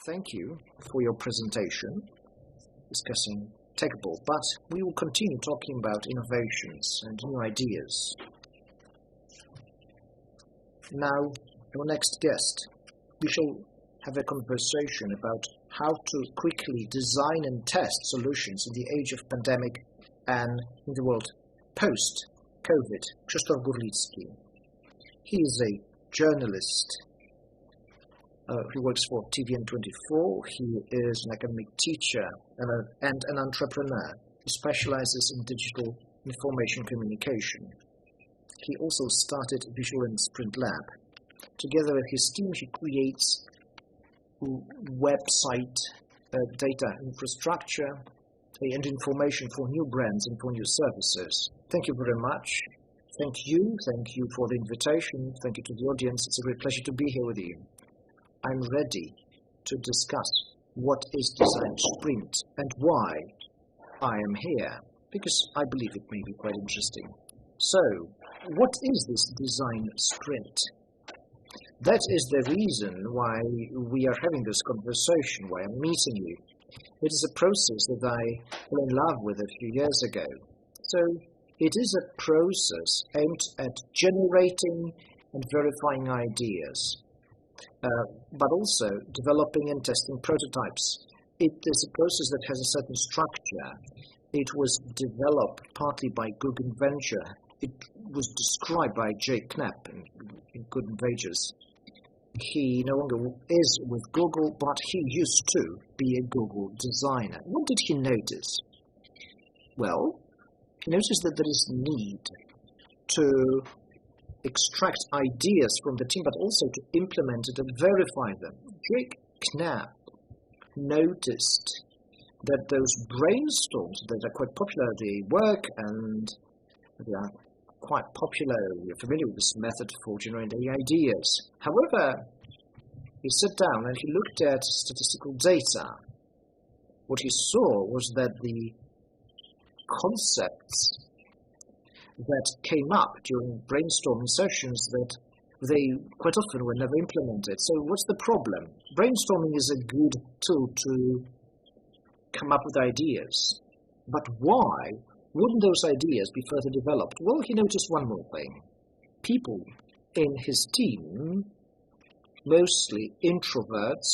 Thank you for your presentation discussing TechBall, but we will continue talking about innovations and new ideas. Now, our next guest, we shall have a conversation about how to quickly design and test solutions in the age of pandemic and in the world post-COVID. Krzysztof Gurlicki. He is a journalist who works for TVN24. He is an academic teacher and an entrepreneur who specializes in digital information communication. He also started Visual and Sprint Lab. Together with his team, he creates website data infrastructure and information for new brands and for new services. Thank you very much. Thank you for the invitation. Thank you to the audience. It's a great pleasure to be here with you. I'm ready to discuss what is Design Sprint and why I am here, because I believe it may be quite interesting. So, what is this Design Sprint? That is the reason why we are having this conversation, why I'm meeting you. It is a process that I fell in love with a few years ago. So, it is a process aimed at generating and verifying ideas, but also developing and testing prototypes. It is a process that has a certain structure. It was developed partly by Google Venture. It was described by Jay Knapp in Good Wages. He no longer is with Google, but he used to be a Google designer. What did he notice? Well, he noticed that there is need to extract ideas from the team, but also to implement it and verify them. Jake Knapp noticed that those brainstorms that are quite popular, they work and they are quite popular. You're familiar with this method for generating ideas. However, he sat down and he looked at statistical data. What he saw was that the concepts that came up during brainstorming sessions, that they quite often were never implemented. So what's the problem? Brainstorming is a good tool to come up with ideas. But why wouldn't those ideas be further developed? Well, he noticed one more thing. People in his team, mostly introverts,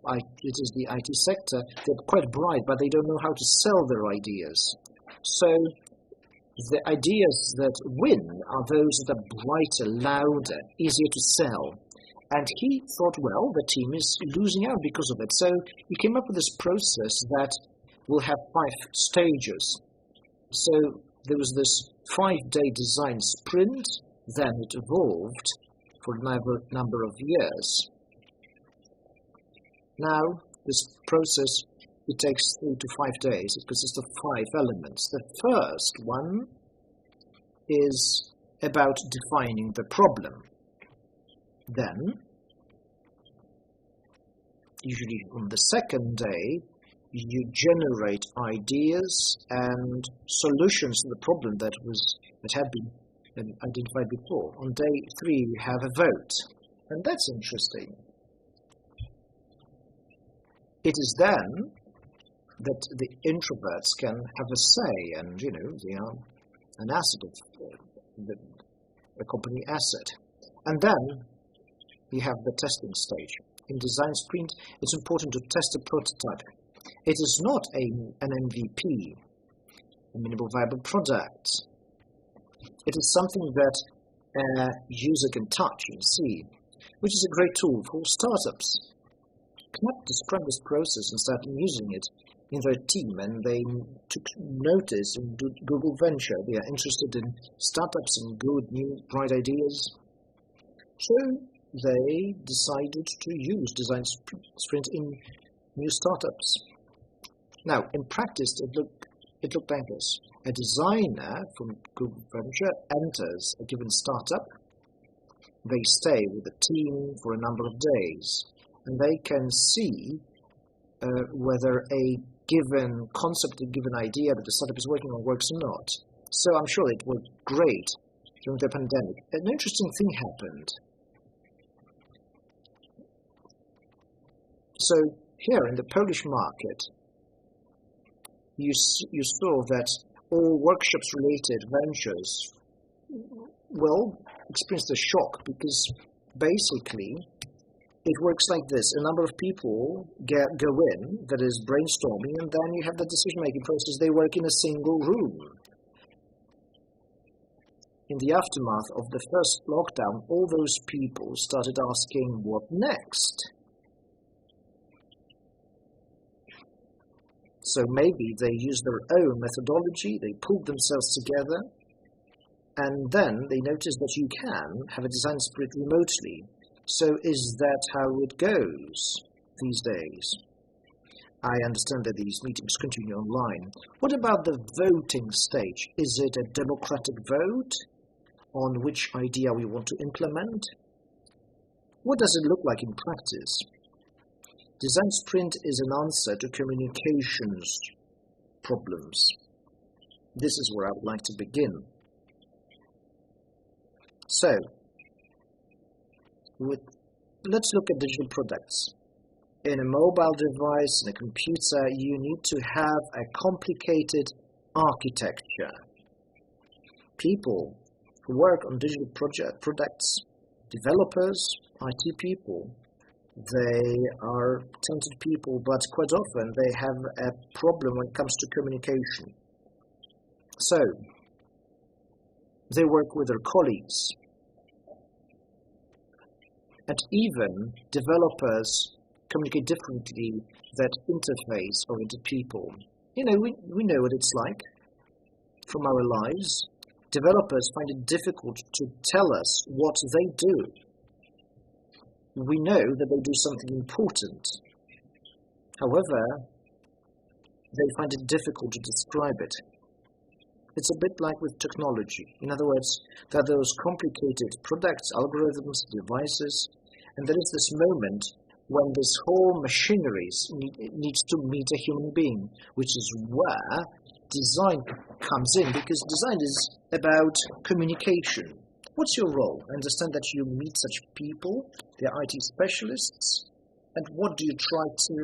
it is the IT sector, they're quite bright, but they don't know how to sell their ideas. So the ideas that win are those that are brighter, louder, easier to sell. And he thought, well, the team is losing out because of it. So he came up with this process that will have 5 stages. So there was this 5-day design sprint, then it evolved for a number of years. Now, this process, it takes 3 to 5 days. It consists of 5 elements. The first one is about defining the problem. Then, usually on the second day, you generate ideas and solutions to the problem that had been identified before. On day 3, you have a vote, and that's interesting. It is then that the introverts can have a say, and they are an asset of the company asset. And then you have the testing stage. In Design Sprint, it's important to test a prototype. It is not an MVP, a minimal viable product. It is something that a user can touch and see, which is a great tool for startups. Knapp described this process and started using it in their team, and they took notice in Google Venture. They are interested in startups and good, new, bright ideas. So they decided to use Design Sprint in new startups. Now, in practice, it looked like this. A designer from Google Venture enters a given startup. They stay with the team for a number of days, and they can see whether a given concept, a given idea that the startup is working on works or not. So I'm sure it worked great during the pandemic. An interesting thing happened. So here in the Polish market, you saw that all workshops-related ventures, well, experienced a shock because basically it works like this. A number of people go in, that is brainstorming, and then you have the decision-making process. They work in a single room. In the aftermath of the first lockdown, all those people started asking, what next? So maybe they used their own methodology, they pulled themselves together, and then they noticed that you can have a design sprint remotely. So is that how it goes these days? I understand that these meetings continue online. What about the voting stage? Is it a democratic vote on which idea we want to implement? What does it look like in practice? Design sprint is an answer to communications problems. This is where I would like to begin. So, let's look at digital products. In a mobile device, in a computer, you need to have a complicated architecture. People who work on digital products, developers, IT people, they are talented people, but quite often they have a problem when it comes to communication. So, they work with their colleagues. And even developers communicate differently that interface-oriented people. You know, we know what it's like from our lives. Developers find it difficult to tell us what they do. We know that they do something important. However, they find it difficult to describe it. It's a bit like with technology. In other words, there are those complicated products, algorithms, devices, and there is this moment when this whole machinery needs to meet a human being, which is where design comes in, because design is about communication. What's your role? I understand that you meet such people, they're IT specialists, and what do you try to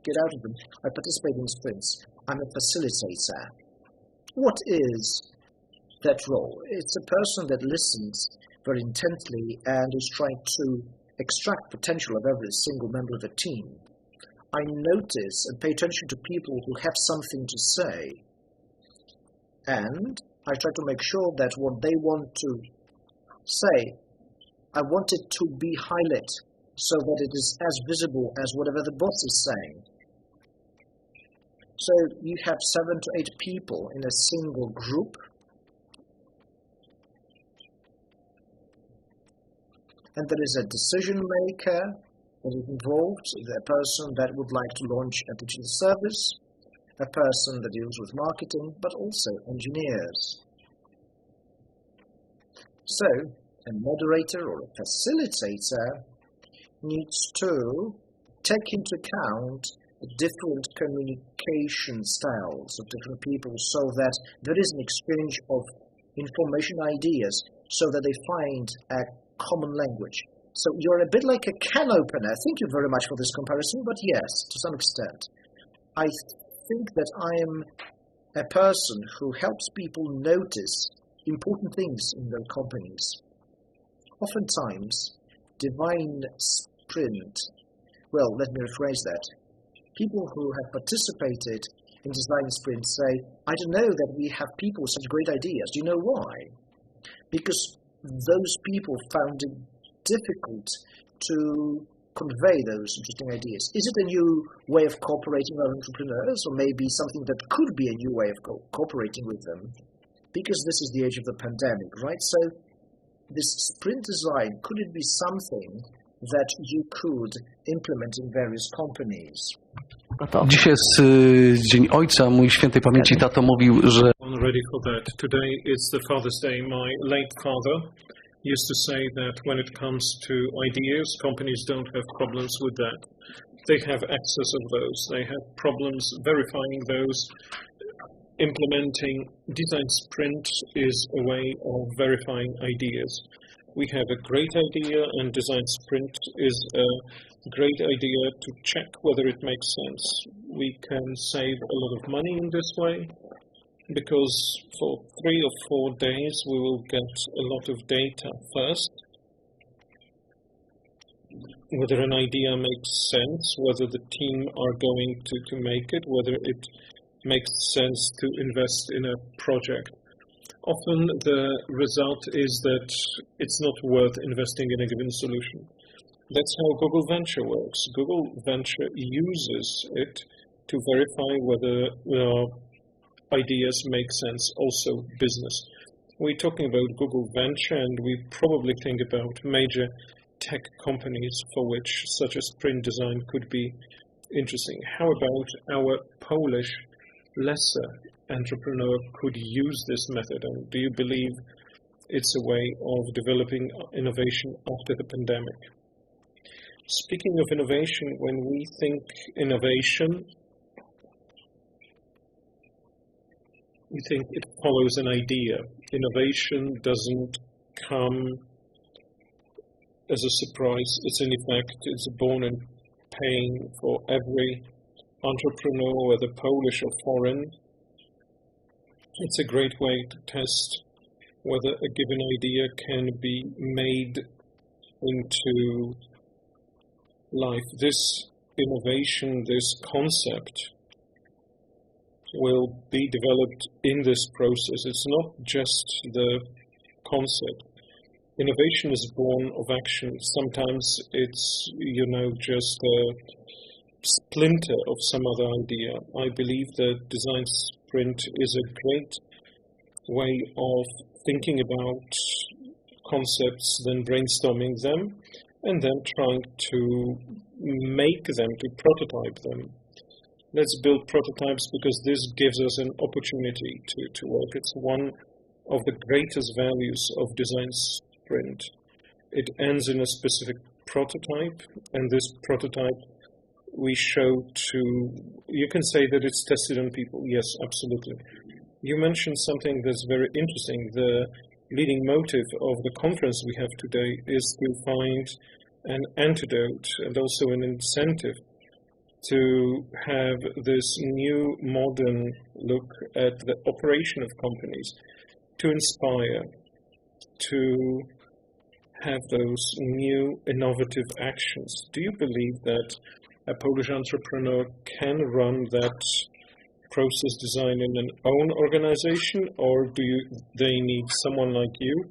get out of them? I participate in sprints. I'm a facilitator. What is that role? It's a person that listens very intently and is trying to extract potential of every single member of the team. I notice and pay attention to people who have something to say, and I try to make sure that what they want to say, I want it to be highlighted so that it is as visible as whatever the boss is saying. So you have 7 to 8 people in a single group. And there is a decision maker that is involved, a person that would like to launch a digital service, a person that deals with marketing, but also engineers. So a moderator or a facilitator needs to take into account the different communication styles of different people so that there is an exchange of information, ideas, so that they find a common language. So you're a bit like a can opener. Thank you very much for this comparison, but yes, to some extent. I think that I am a person who helps people notice important things in their companies. Oftentimes, design sprint, well, let me rephrase that. People who have participated in design sprint say, I don't know that we have people with such great ideas. Do you know why? Because those people found it difficult to convey those interesting ideas. Is it a new way of cooperating with entrepreneurs, or maybe something that could be a new way of cooperating with them? Because this is the age of the pandemic, right? So this sprint design, could it be something that you could implement in various companies? Dzisiaj jest Dzień Ojca. Mój świętej pamięci tato mówił, że ready for that. Today is the Father's Day. My late father used to say that when it comes to ideas, companies don't have problems with that. They have access of those. They have problems verifying those. Implementing design sprint is a way of verifying ideas. We have a great idea, and design sprint is a great idea to check whether it makes sense. We can save a lot of money in this way, because for 3 or 4 days we will get a lot of data first, whether an idea makes sense, whether the team are going to make it, whether it makes sense to invest in a project. Often the result is that it's not worth investing in a given solution. That's how Google Venture works. Google Venture uses it to verify whether ideas make sense, also business. We're talking about Google Venture, and we probably think about major tech companies for which such a sprint design could be interesting. How about our Polish lesser entrepreneur could use this method? And do you believe it's a way of developing innovation after the pandemic? Speaking of innovation, when we think innovation, we think it follows an idea. Innovation doesn't come as a surprise. It's in effect, it's born in pain for every entrepreneur, whether Polish or foreign. It's a great way to test whether a given idea can be made into life. This innovation, this concept will be developed in this process. It's not just the concept. Innovation is born of action. Sometimes it's, just a splinter of some other idea. I believe that design sprint is a great way of thinking about concepts, then brainstorming them, and then trying to make them, to prototype them. Let's build prototypes because this gives us an opportunity to work. It's one of the greatest values of design sprint. It ends in a specific prototype, and this prototype we show to, you can say that it's tested on people. Yes, absolutely. You mentioned something that's very interesting. The leading motive of the conference we have today is to find an antidote and also an incentive to have this new modern look at the operation of companies, to inspire, to have those new innovative actions. Do you believe that a Polish entrepreneur can run that process design in an own organization, or they need someone like you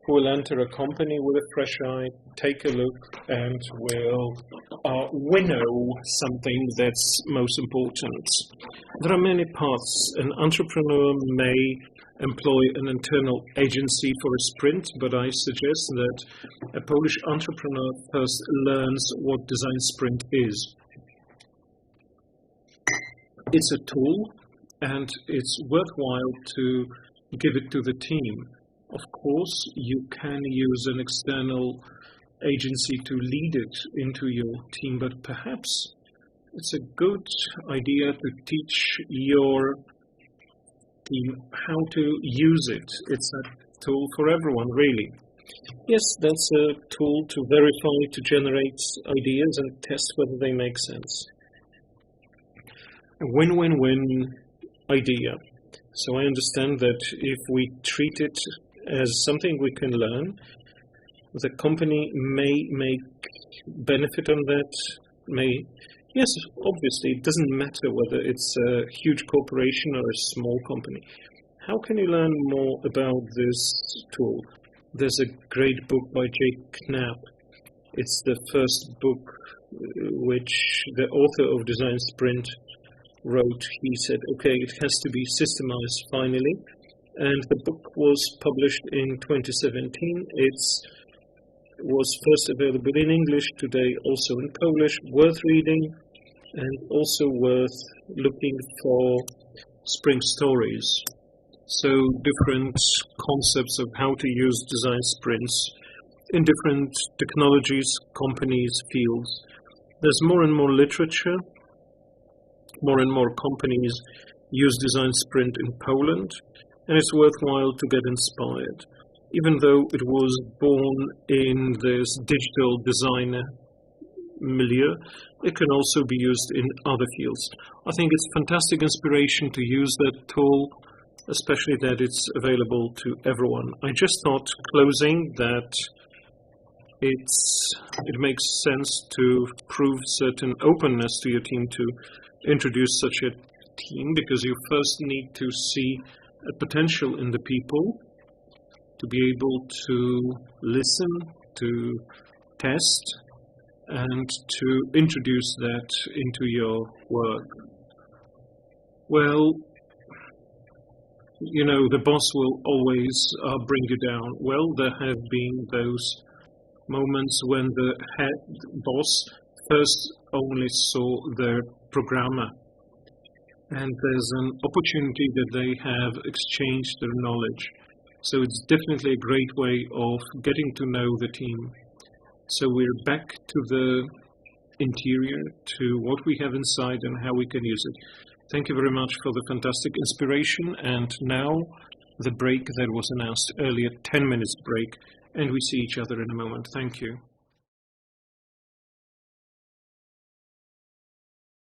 who will enter a company with a fresh eye, take a look, and will winnow something that's most important? There are many paths. An entrepreneur may employ an internal agency for a sprint, but I suggest that a Polish entrepreneur first learns what design sprint is. It's a tool, and it's worthwhile to give it to the team. Of course, you can use an external agency to lead it into your team, but perhaps it's a good idea to teach your team how to use it. It's a tool for everyone, really. Yes, that's a tool to verify, to generate ideas and test whether they make sense. A win-win-win idea. So I understand that if we treat it as something we can learn, the company may make benefit on that, yes, obviously, it doesn't matter whether it's a huge corporation or a small company. How can you learn more about this tool? There's a great book by Jake Knapp. It's the first book which the author of Design Sprint wrote. He said, okay, it has to be systemized finally. And the book was published in 2017. It was first available in English, today also in Polish, worth reading and also worth looking for spring stories. So different concepts of how to use design sprints in different technologies, companies, fields. There's more and more literature. More and more companies use design sprint in Poland, and it's worthwhile to get inspired. Even though it was born in this digital designer milieu. It can also be used in other fields. I think it's fantastic inspiration to use that tool, especially that it's available to everyone. I just thought, closing, that it makes sense to prove certain openness to your team to introduce such a team, because you first need to see a potential in the people, to be able to listen, to test, and to introduce that into your work. Well, you know, the boss will always bring you down. Well, there have been those moments when the head boss first only saw their programmer, and there's an opportunity that they have exchanged their knowledge. So it's definitely a great way of getting to know the team. So we're back to the interior, to what we have inside and how we can use it. Thank you very much for the fantastic inspiration. And now the break that was announced earlier, 10 minutes break, and we see each other in a moment. Thank you.